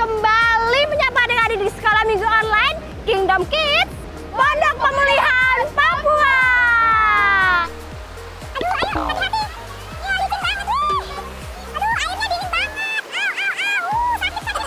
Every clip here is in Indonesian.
kembali menyapa adik-adik di sekolah minggu online Kingdom Kids Pondok Pemulihan Papua. Aduh, ayo hati-hati. Ya, licin banget nih. Aduh, airnya dingin banget. Sakit, sakit.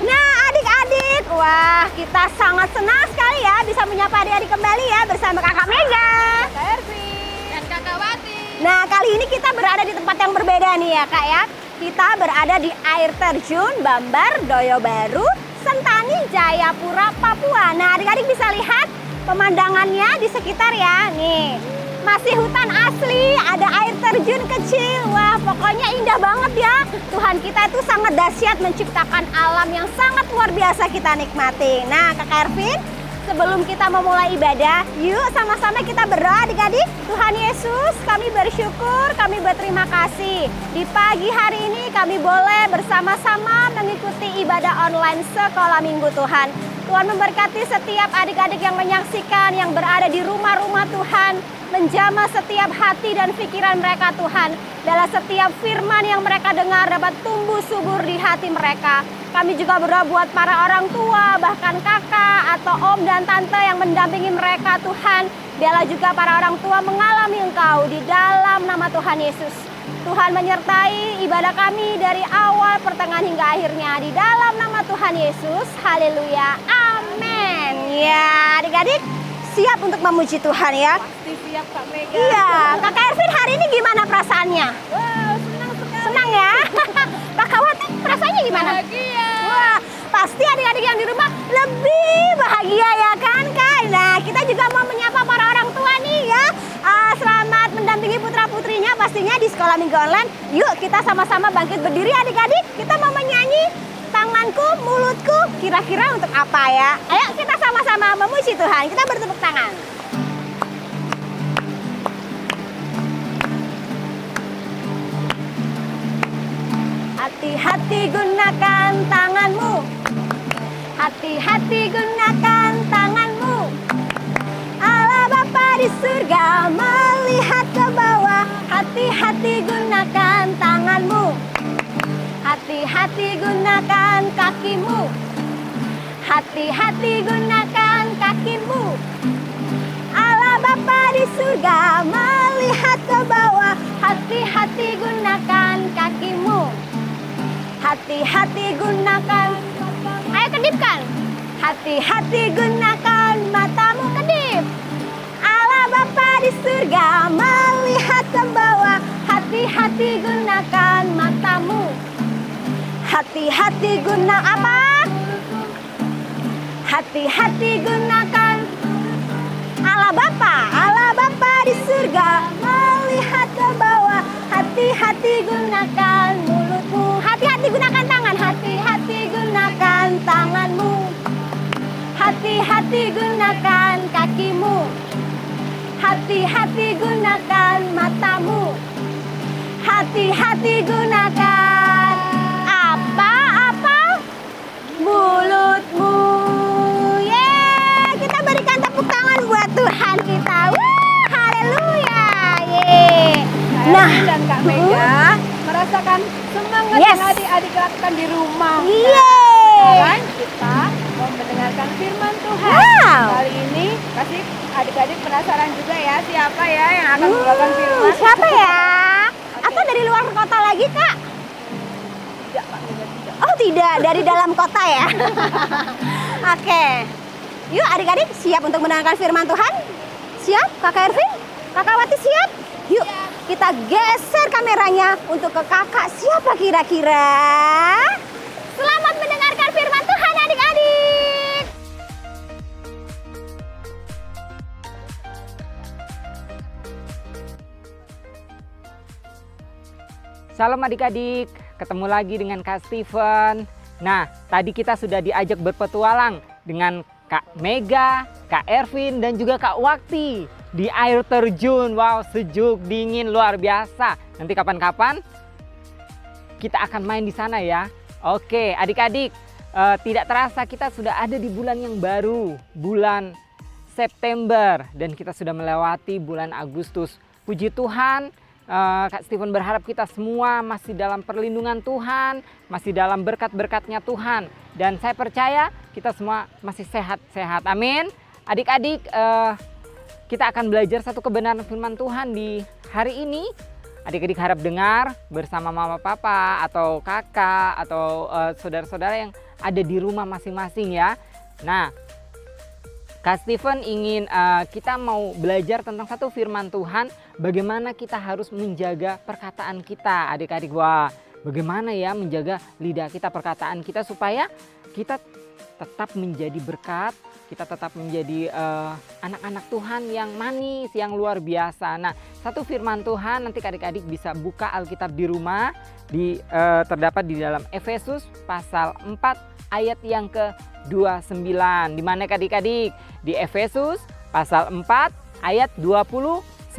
Nah, adik-adik, wah kita sangat senang sekali ya bisa menyapa adik-adik kembali ya bersama Kakak Mega, Kak Ervi, dan Kakak Wati. Nah, kali ini kita berada di tempat yang berbeda nih ya Kak ya. Kita berada di air terjun Bambar Doyo Baru, Sentani, Jayapura, Papua. Nah, adik-adik bisa lihat pemandangannya di sekitar ya. Nih, masih hutan asli, ada air terjun kecil. Wah, pokoknya indah banget ya. Tuhan kita itu sangat dahsyat menciptakan alam yang sangat luar biasa kita nikmati. Nah, Kak Ervin, sebelum kita memulai ibadah, yuk sama-sama kita berdoa adik-adik. Tuhan Yesus, kami bersyukur, kami berterima kasih. Di pagi hari ini kami boleh bersama-sama mengikuti ibadah online sekolah minggu Tuhan. Tuhan memberkati setiap adik-adik yang menyaksikan, yang berada di rumah-rumah Tuhan. Menjamah setiap hati dan pikiran mereka Tuhan. Dalam setiap firman yang mereka dengar dapat tumbuh subur di hati mereka. Kami juga berdoa buat para orang tua, bahkan kakak atau om dan tante yang mendampingi mereka Tuhan. Biarlah juga para orang tua mengalami Engkau di dalam nama Tuhan Yesus. Tuhan menyertai ibadah kami dari awal, pertengahan hingga akhirnya. Di dalam nama Tuhan Yesus, haleluya, amin. Ya adik-adik, siap untuk memuji Tuhan ya? Pasti siap Kak Mega. Iya, Kakak Ervin hari ini gimana perasaannya? Wow, senang sekali. Senang ya? Kakak Wati perasaannya gimana? Bahagia. Wah, pasti adik-adik yang di rumah lebih bahagia ya kan Kak? Nah, kita juga mau menyapa para orang tua nih ya. Selamat mendampingi putra-putrinya pastinya di sekolah minggu online. Yuk kita sama-sama bangkit berdiri adik-adik. Kita mau menyanyi tanganku, mulutku, kira-kira untuk apa ya? Ayo kita sama-sama memuji Tuhan. Kita bertepuk tangan. Hati-hati gunakan tanganmu. Hati-hati gunakan tanganmu. Allah Bapa di surga melihat ke bawah. Hati-hati gunakan tanganmu. Hati-hati gunakan kakimu. Hati-hati gunakan kakimu. Allah Bapa di surga melihat ke bawah. Hati-hati gunakan kakimu. Hati-hati gunakan. Ayo kedipkan. Hati-hati gunakan matamu, kedip. Allah Bapa di surga melihat ke bawah. Hati-hati gunakan matamu. Hati-hati guna apa? Hati-hati gunakan. Allah Bapa di surga melihat ke bawah. Hati-hati gunakan mulutmu. Hati-hati gunakan tangan. Hati-hati gunakan tanganmu. Hati-hati gunakan kakimu. Hati-hati gunakan matamu. Hati-hati gunakan apa-apa? Mulutmu. Yeay, kita berikan tepuk tangan buat Tuhan kita. Wah, haleluya. Yeay. Nah, dan Kak Mega merasakan semangat Yes. yang adik-adik lakukan di rumah. Yeay. Sekarang kita mau mendengarkan firman Tuhan. Wow. Kali ini pasti adik-adik penasaran juga ya siapa ya yang akan membawakan firman. Siapa ya? Atau dari luar kota lagi, Kak? Tidak, Kak Mega, tidak. Oh tidak, dari dalam kota ya. Oke. Yuk adik-adik siap untuk mendengarkan firman Tuhan? Siap? Kakak Ervin? Kakak Wati siap? Yuk kita geser kameranya untuk ke kakak. Siapa kira-kira? Selamat mendengarkan firman Tuhan adik-adik. Salam adik-adik, ketemu lagi dengan Kak Steven. Nah, tadi kita sudah diajak berpetualang dengan Kak Mega, Kak Ervin, dan juga Kak Wakti di air terjun. Wow, sejuk, dingin, luar biasa. Nanti kapan-kapan kita akan main di sana ya. Oke, adik-adik, tidak terasa kita sudah ada di bulan yang baru, bulan September, dan kita sudah melewati bulan Agustus. Puji Tuhan, Kak Steven berharap kita semua masih dalam perlindungan Tuhan, masih dalam berkat-berkatnya Tuhan. Dan saya percaya kita semua masih sehat-sehat. Amin. Adik-adik, kita akan belajar satu kebenaran firman Tuhan di hari ini. Adik-adik harap dengar bersama mama papa atau kakak atau saudara-saudara yang ada di rumah masing-masing ya. Nah, Kak Steven ingin kita mau belajar tentang satu firman Tuhan, bagaimana kita harus menjaga perkataan kita. Adik-adik, wah, bagaimana ya menjaga lidah kita, perkataan kita supaya kita tetap menjadi berkat, kita tetap menjadi anak-anak Tuhan yang manis, yang luar biasa. Nah, satu firman Tuhan nanti adik-adik bisa buka Alkitab di rumah, terdapat di dalam Efesus pasal 4 ayat yang ke-29. Di mana adik-adik? Di Efesus pasal 4 ayat 29.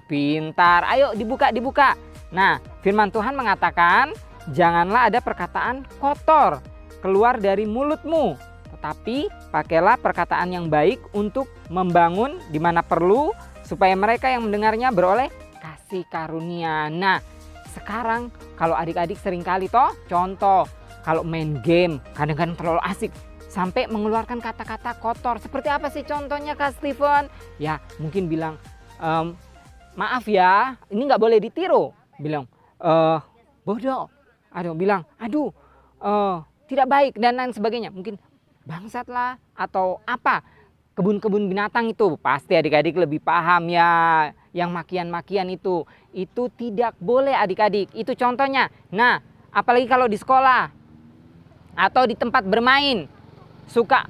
Pintar. Ayo dibuka. Nah, firman Tuhan mengatakan, janganlah ada perkataan kotor keluar dari mulutmu, tetapi pakailah perkataan yang baik untuk membangun di mana perlu, supaya mereka yang mendengarnya beroleh kasih karunia. Nah, sekarang kalau adik-adik seringkali contoh, kalau main game kadang-kadang terlalu asik sampai mengeluarkan kata-kata kotor. Seperti apa sih contohnya Kak Steven? Ya mungkin bilang, maaf ya, ini nggak boleh ditiru. Bilang, bodoh. Bilang, aduh, tidak baik dan lain sebagainya. Mungkin bangsat lah atau apa. Kebun-kebun binatang itu pasti adik-adik lebih paham ya. Yang makian-makian itu tidak boleh adik-adik. Itu contohnya. Nah, apalagi kalau di sekolah atau di tempat bermain suka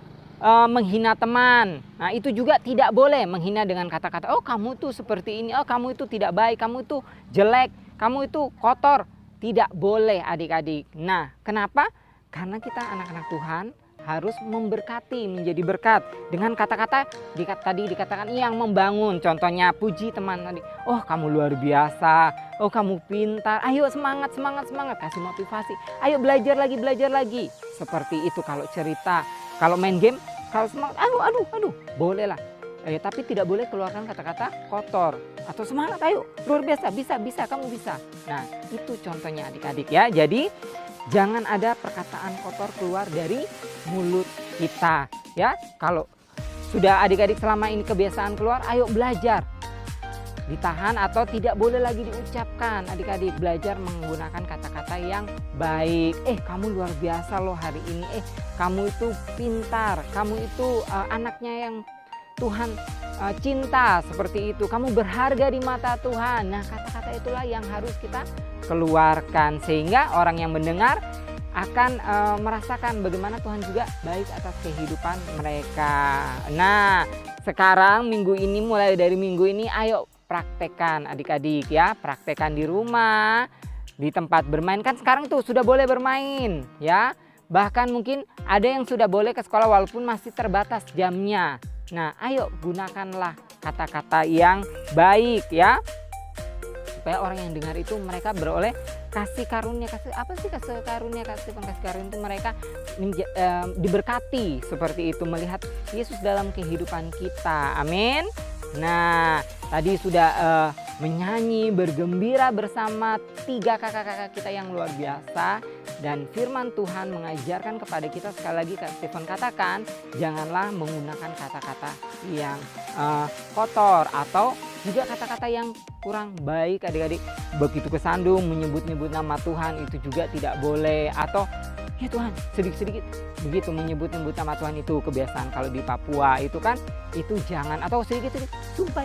menghina teman. Nah, itu juga tidak boleh, menghina dengan kata-kata, oh kamu tuh seperti ini, oh kamu itu tidak baik, kamu itu jelek, kamu itu kotor. Tidak boleh adik-adik. Nah, kenapa? Karena kita anak-anak Tuhan harus memberkati, menjadi berkat dengan kata-kata tadi dikatakan yang membangun. Contohnya puji teman tadi, oh kamu luar biasa, oh kamu pintar, ayo semangat, kasih motivasi, ayo belajar lagi. Seperti itu kalau cerita. Kalau main game, kalau semangat, aduh, boleh lah. Tapi tidak boleh keluarkan kata-kata kotor atau semangat, ayo luar biasa, bisa, kamu bisa. Nah, itu contohnya adik-adik ya. Jadi jangan ada perkataan kotor keluar dari mulut kita ya. Kalau sudah adik-adik selama ini kebiasaan keluar, ayo belajar. Ditahan atau tidak boleh lagi diucapkan. Adik-adik belajar menggunakan kata-kata yang baik. Kamu luar biasa loh hari ini. Kamu itu pintar. Kamu itu anaknya yang Tuhan cinta, seperti itu. Kamu berharga di mata Tuhan. Nah, kata-kata itulah yang harus kita keluarkan sehingga orang yang mendengar akan merasakan bagaimana Tuhan juga baik atas kehidupan mereka. Nah, sekarang mulai dari minggu ini ayo praktekkan adik-adik ya, praktekkan di rumah, di tempat bermain. Kan sekarang tuh sudah boleh bermain ya. Bahkan mungkin ada yang sudah boleh ke sekolah walaupun masih terbatas jamnya. Nah, ayo gunakanlah kata-kata yang baik ya. Supaya orang yang dengar itu mereka beroleh kasih karunia. Apa sih kasih karunia? Kasih karunia itu mereka diberkati seperti itu, melihat Yesus dalam kehidupan kita. Amin. Nah, tadi sudah menyanyi, bergembira bersama 3 kakak-kakak kita yang luar biasa. Dan firman Tuhan mengajarkan kepada kita, sekali lagi Kak Steven katakan, janganlah menggunakan kata-kata yang kotor atau juga kata-kata yang kurang baik adik-adik. Begitu kesandung menyebut-nyebut nama Tuhan itu juga tidak boleh. Atau ya Tuhan, sedikit-sedikit begitu menyebut-nyebut nama Tuhan, itu kebiasaan kalau di Papua itu kan, itu jangan. Atau sedikit-sedikit sumpah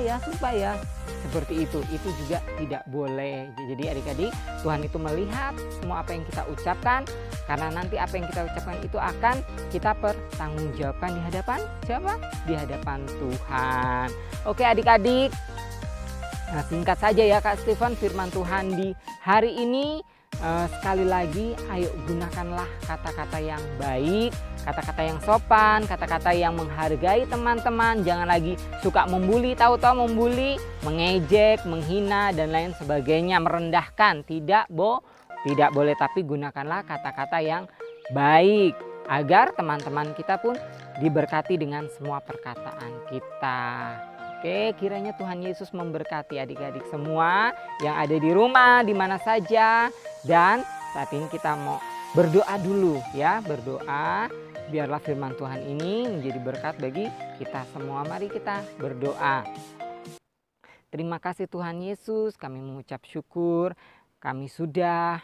ya, seperti itu juga tidak boleh. Jadi adik-adik, Tuhan itu melihat semua apa yang kita ucapkan, karena nanti apa yang kita ucapkan itu akan kita pertanggungjawabkan di hadapan siapa? Di hadapan Tuhan. Oke adik-adik, nah, singkat saja ya Kak Steven firman Tuhan di hari ini. Sekali lagi, ayo gunakanlah kata-kata yang baik, kata-kata yang sopan, kata-kata yang menghargai teman-teman. Jangan lagi suka membuli, tahu-tahu membuli, mengejek, menghina dan lain sebagainya, merendahkan. Tidak boleh, tapi gunakanlah kata-kata yang baik agar teman-teman kita pun diberkati dengan semua perkataan kita. Oke, kiranya Tuhan Yesus memberkati adik-adik semua yang ada di rumah, di mana saja. Dan saat ini kita mau berdoa dulu ya, berdoa. Biarlah firman Tuhan ini menjadi berkat bagi kita semua. Mari kita berdoa. Terima kasih Tuhan Yesus, kami mengucap syukur. Kami sudah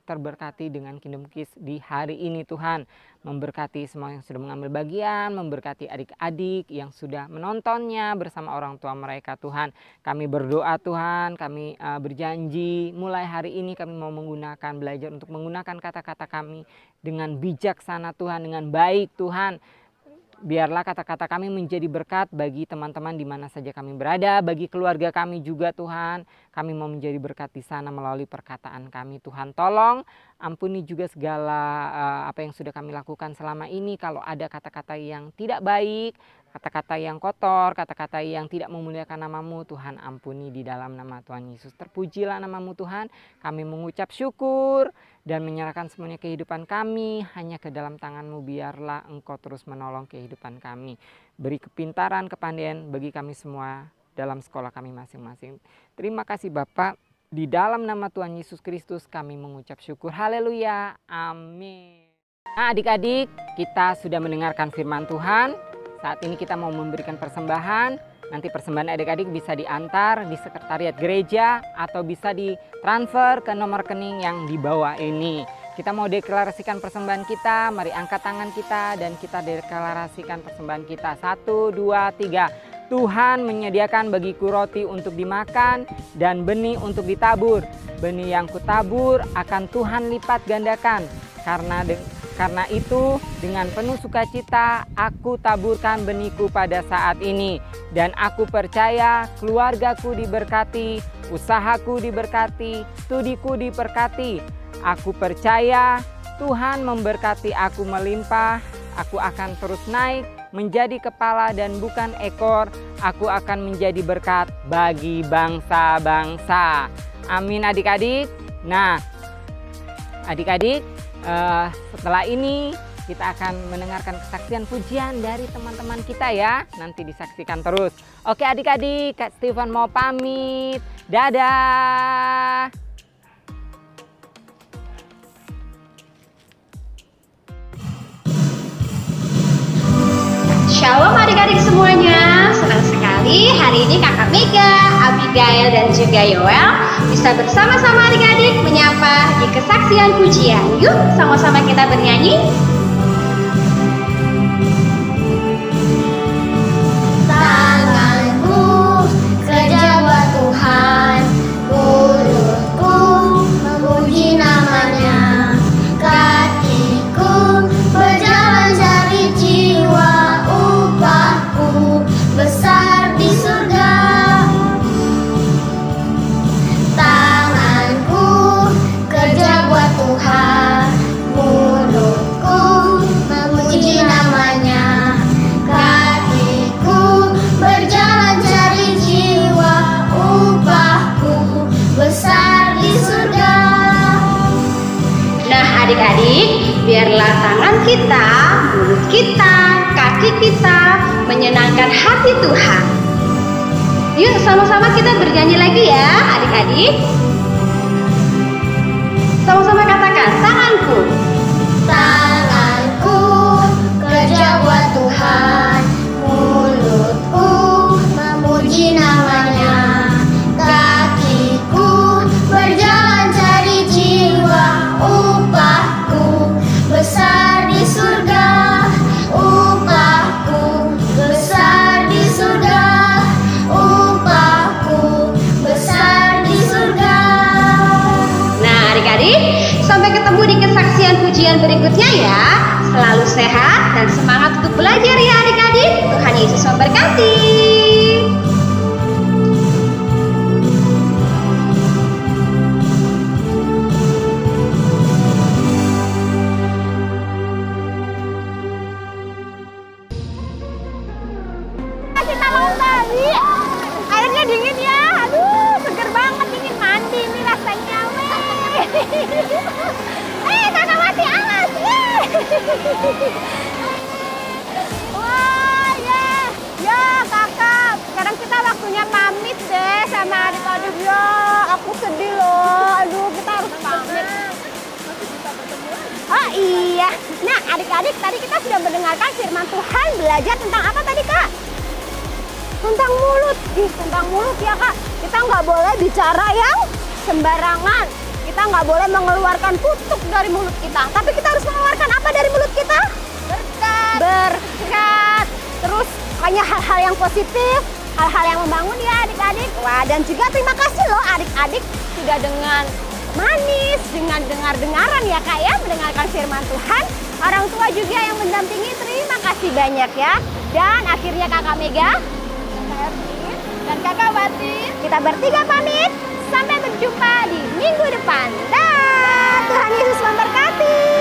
terberkati dengan Kingdom Kids di hari ini Tuhan. Memberkati semua yang sudah mengambil bagian, memberkati adik-adik yang sudah menontonnya bersama orang tua mereka Tuhan. Kami berdoa Tuhan, kami berjanji mulai hari ini kami mau belajar untuk menggunakan kata-kata kami dengan bijaksana Tuhan, dengan baik Tuhan. Biarlah kata-kata kami menjadi berkat bagi teman-teman di mana saja kami berada, bagi keluarga kami juga Tuhan. Kami mau menjadi berkat di sana melalui perkataan kami Tuhan. Tolong ampuni juga segala apa yang sudah kami lakukan selama ini. Kalau ada kata-kata yang tidak baik, kata-kata yang kotor, kata-kata yang tidak memuliakan namamu, Tuhan ampuni di dalam nama Tuhan Yesus. Terpujilah namamu Tuhan, kami mengucap syukur dan menyerahkan semuanya kehidupan kami hanya ke dalam tanganmu. Biarlah Engkau terus menolong kehidupan kami. Beri kepintaran, kepandaian bagi kami semua dalam sekolah kami masing-masing. Terima kasih Bapak, di dalam nama Tuhan Yesus Kristus kami mengucap syukur. Haleluya, amin. Nah adik-adik, kita sudah mendengarkan firman Tuhan. Saat ini kita mau memberikan persembahan. Nanti persembahan adik-adik bisa diantar di sekretariat gereja atau bisa ditransfer ke nomor rekening yang di bawah ini. Kita mau deklarasikan persembahan kita, mari angkat tangan kita dan kita deklarasikan persembahan kita. 1, 2, 3. Tuhan menyediakan bagiku roti untuk dimakan dan benih untuk ditabur. Benih yang kutabur akan Tuhan lipat gandakan. Karena itu dengan penuh sukacita aku taburkan benihku pada saat ini. Dan aku percaya keluargaku diberkati, usahaku diberkati, studiku diberkati. Aku percaya Tuhan memberkati aku melimpah. Aku akan terus naik menjadi kepala dan bukan ekor. Aku akan menjadi berkat bagi bangsa-bangsa. Amin adik-adik. Nah adik-adik, setelah ini kita akan mendengarkan kesaksian pujian dari teman-teman kita ya. Nanti disaksikan terus. Oke adik-adik, Kak Steven mau pamit. Dadah. Shalom adik-adik semuanya. Senang sekali hari ini Kakak Mega, Abigail dan juga Yoel bisa bersama-sama adik-adik menyapa di kesaksian pujian. Yuk sama-sama kita bernyanyi. Tanganku kerja buat Tuhan, mulutku memuji namanya, kakiku berjalan cari jiwa, upahku besar di surga. Tanganku kerja buat Tuhan, mulutku memuji namanya, kakiku berjalan cari jiwa, upahku besar di surga. Nah adik-adik, biarlah tangan kita, mulut kita, kaki kita menyenangkan hati Tuhan. Yuk sama-sama kita bernyanyi lagi ya adik-adik. Sama-sama katakan, tanganku. Tanganku kerja buat Tuhan, mulutku memuji namanya, kakiku berjalan cari jiwa, upahku besar di surga, upahku besar di surga, upahku besar di surga. Nah adik-adik, sampai ketemu di kesaksian pujian berikutnya ya. Selalu sehat dan semangat untuk belajar ya adik-adik. Tuhan Yesus memberkati. Kita mau tadi, airnya dingin ya. Aduh, seger banget, dingin mandi ini rasanya. Kakak mati alas. Wah, ya kakak. Sekarang sedih loh. Aduh, kita harus pamit. Oh iya. Nah, adik-adik, tadi kita sudah mendengarkan firman Tuhan, belajar tentang apa tadi, Kak? Tentang mulut. Tentang mulut ya, Kak. Kita nggak boleh bicara yang sembarangan. Kita nggak boleh mengeluarkan kutuk dari mulut kita. Tapi kita harus mengeluarkan apa dari mulut kita? Berkat. Berkat. Terus pokoknya hal-hal yang positif, hal-hal yang membangun ya adik-adik. Wah, dan juga terima kasih loh adik-adik sudah dengan manis, dengan dengar-dengaran ya Kak ya, mendengarkan firman Tuhan. Orang tua juga yang mendampingi, terima kasih banyak ya. Dan akhirnya Kakak Mega, Kakak Erwin, dan Kakak Wati, kita bertiga pamit. Sampai berjumpa di minggu depan. Dah, Tuhan Yesus memberkati.